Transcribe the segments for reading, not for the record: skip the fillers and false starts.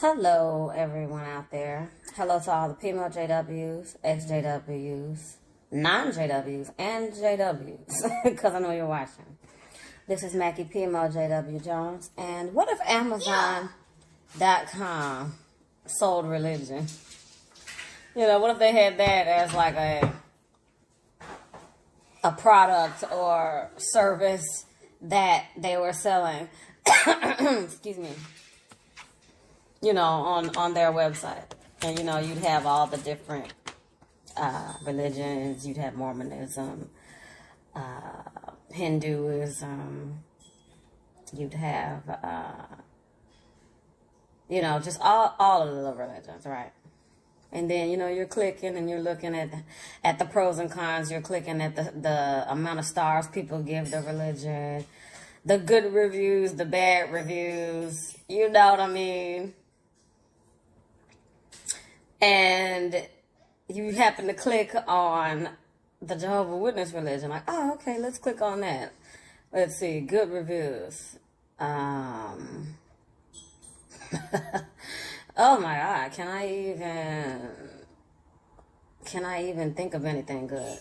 Hello, everyone out there. Hello to all the P.I.M.O JWs, ex-JWs, non-JWs, and JWs, because I know you're watching. This is Mackie P.I.M.O JW Jones, and what if Amazon.com sold religion? You know, what if they had that as like a product or service that they were selling? Excuse me. You know, on their website. And, you know, you'd have all the different religions. You'd have Mormonism, Hinduism. You'd have, you know, just all of the religions, right? And then, you know, you're clicking and you're looking at the pros and cons. You're clicking at the amount of stars people give the religion, the good reviews, the bad reviews. You know what I mean? And you happen to click on the Jehovah's Witness religion, like, oh, okay, let's click on that. Let's see, good reviews. Oh my God, can I even think of anything good?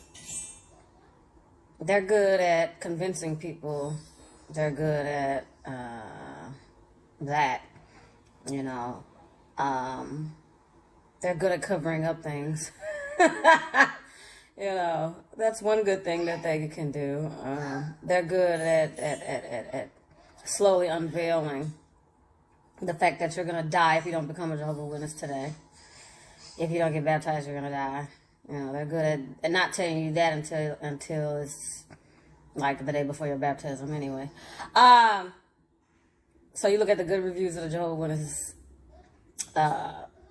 They're good at convincing people. They're good at that, you know. They're good at covering up things. You know, that's one good thing that they can do. They're good at slowly unveiling the fact that you're going to die if you don't become a Jehovah's Witness today. If you don't get baptized, you're going to die. You know, they're good at not telling you that until it's like the day before your baptism anyway. So you look at the good reviews of the Jehovah's Witness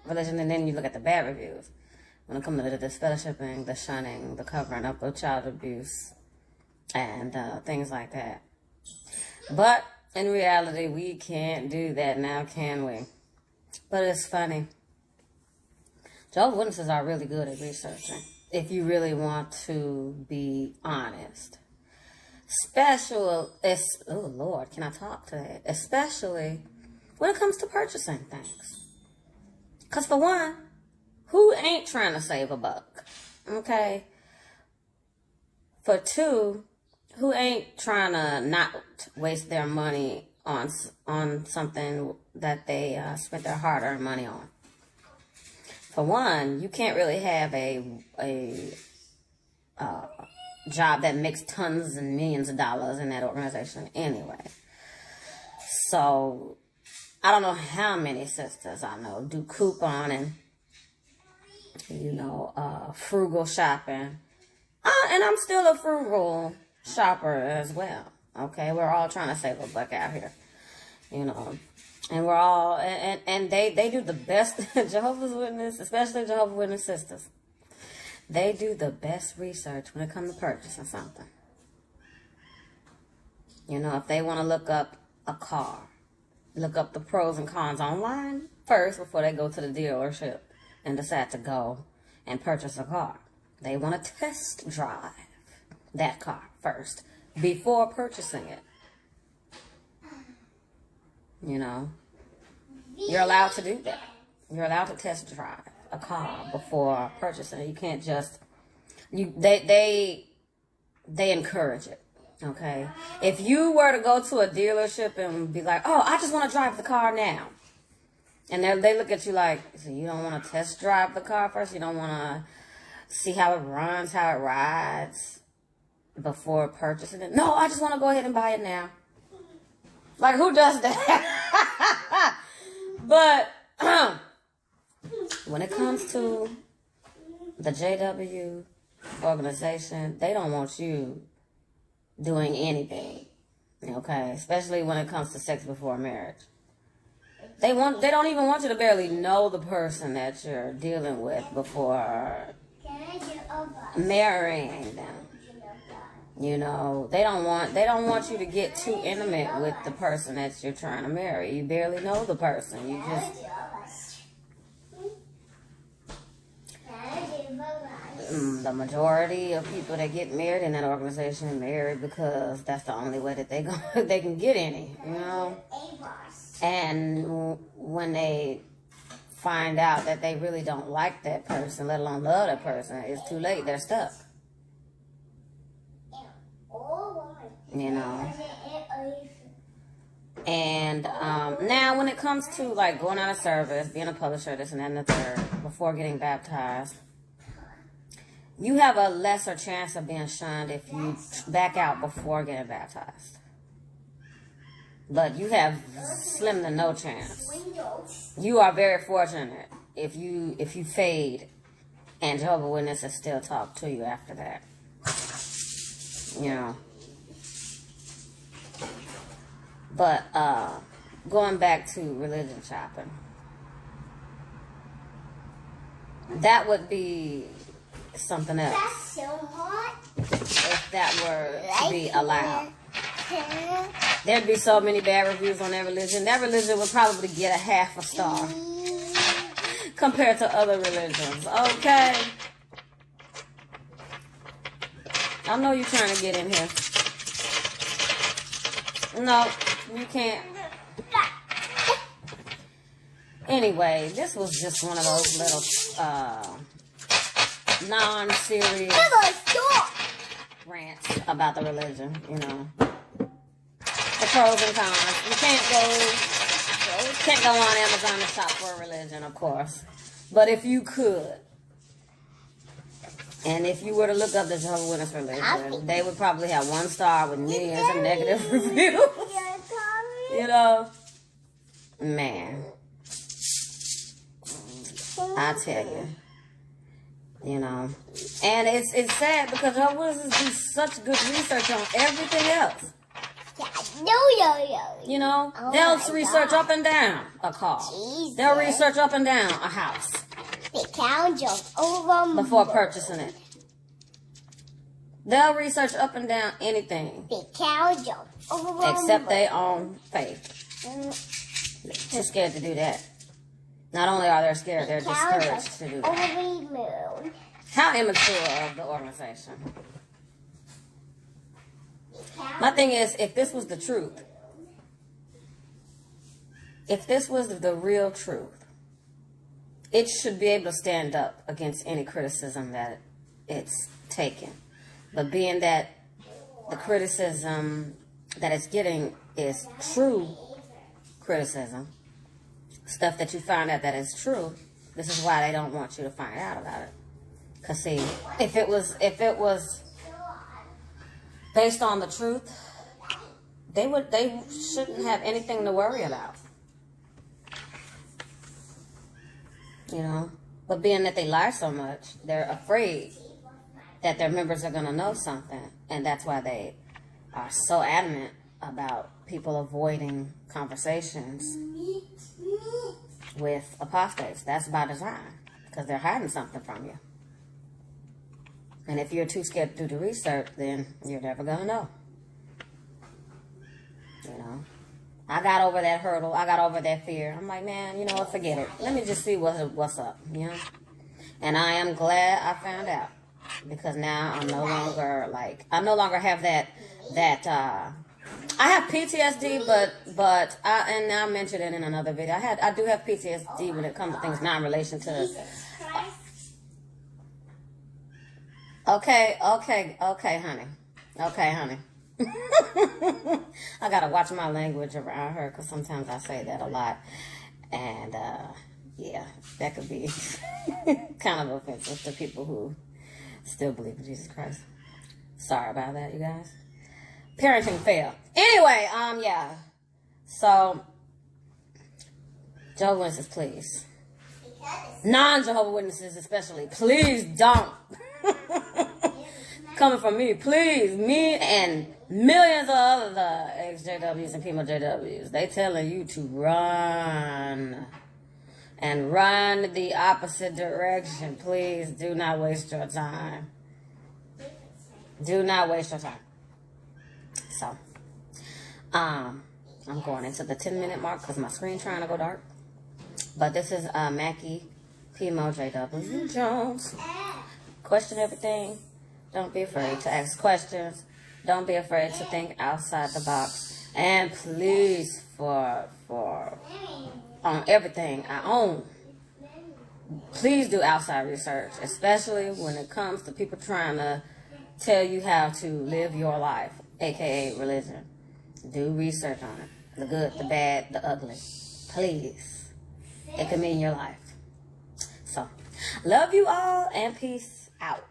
religion, and then you look at the bad reviews when it comes to the disfellowshipping, the shunning, the covering up of child abuse, and things like that. But in reality, we can't do that now, can we? But it's funny. Jehovah's Witnesses are really good at researching, if you really want to be honest. Oh Lord, can I talk to that? Especially when it comes to purchasing things. Because for one, who ain't trying to save a buck? Okay? For two, who ain't trying to not waste their money on something that they spent their hard-earned money on? For one, you can't really have a job that makes tons and millions of dollars in that organization anyway. So I don't know how many sisters I know do couponing, you know, frugal shopping. And I'm still a frugal shopper as well. Okay, we're all trying to save a buck out here, you know. And we're all, and they do the best, Jehovah's Witness, especially Jehovah's Witness sisters. They do the best research when it comes to purchasing something. You know, if they want to look up a car, look up the pros and cons online first before they go to the dealership and decide to go and purchase a car. They want to test drive that car first before purchasing it. You know, you're allowed to do that. You're allowed to test drive a car before purchasing it. You can't just, they encourage it. Okay, if you were to go to a dealership and be like, oh, I just want to drive the car now. And they look at you like, so you don't want to test drive the car first? You don't want to see how it runs, how it rides before purchasing it? No, I just want to go ahead and buy it now. Like, who does that? But when it comes to the JW organization, they don't want you doing anything, okay? Especially when it comes to sex before marriage. They don't even want you to barely know the person that you're dealing with before marrying them. You know, they don't want you to get too intimate with the person that you're trying to marry. You barely know the person. You just the majority of people that get married in that organization married because that's the only way that they can get any, you know. And when they find out that they really don't like that person, let alone love that person, it's too late. They're stuck. You know. And now when it comes to like going out of service, being a publisher, this and that and the third, before getting baptized, you have a lesser chance of being shunned if you back out before getting baptized. But you have slim to no chance. You are very fortunate if you fade and Jehovah's Witnesses still talk to you after that. You know. But going back to religion shopping, that would be something else. That's so hot. If that were to be allowed. There'd be so many bad reviews on that religion. That religion would probably get a half a star compared to other religions. Okay? I know you're trying to get in here. No, you can't. Anyway, this was just one of those little non-serious rants about the religion, you know. The pros and cons. You can't go on Amazon and shop for a religion, of course. But if you could, and if you were to look up the Jehovah's Witness religion, they would probably have 1 star with millions of negative reviews. You know? Man. I tell you. You know? And it's sad because Jehovah's Witnesses do such good research on everything else. You know? They'll research up and down a car. They'll research up and down a house. Before purchasing it. They'll research up and down anything. Except their own faith. They're scared to do that. Not only are they scared, they're discouraged to do that. How immature of the organization. My thing is, if this was the truth, if this was the real truth, it should be able to stand up against any criticism that it's taken. But being that the criticism that it's getting is true criticism, stuff that you find out that is true, this is why they don't want you to find out about it. Because see, if it was based on the truth, they shouldn't have anything to worry about. You know? But being that they lie so much, they're afraid that their members are going to know something. And that's why they are so adamant about people avoiding conversations with apostates. That's by design. Because they're hiding something from you. And if you're too scared to do the research, then you're never going to know. You know? I got over that hurdle. I got over that fear. I'm like, man, you know what? Forget it. Let me just see what's up, you know? And I am glad I found out. Because now I'm no longer, like, I no longer have that I have PTSD, but and I mentioned it in another video. I do have PTSD when it comes to things not in relation to. Okay, honey. Okay, honey. I gotta watch my language around her because sometimes I say that a lot, and yeah, that could be kind of offensive to people who still believe in Jesus Christ. Sorry about that, you guys. Parenting fail. Anyway, yeah. So, Jehovah's Witnesses, please. Non-Jehovah's Witnesses especially, please don't. Coming from me, please. Me and millions of other ex-JWs and P.I.M.O JWs. They telling you to run. And run the opposite direction. Please do not waste your time. Do not waste your time. So, I'm going into the 10-minute mark because my screen's trying to go dark. But this is Mackie P.I.M.O JW Jones. Question everything. Don't be afraid to ask questions. Don't be afraid to think outside the box. And please, for on everything I own, please do outside research, especially when it comes to people trying to tell you how to live your life, aka religion. Do research on it. The good, the bad, the ugly. Please. It can mean your life. So, love you all and peace out.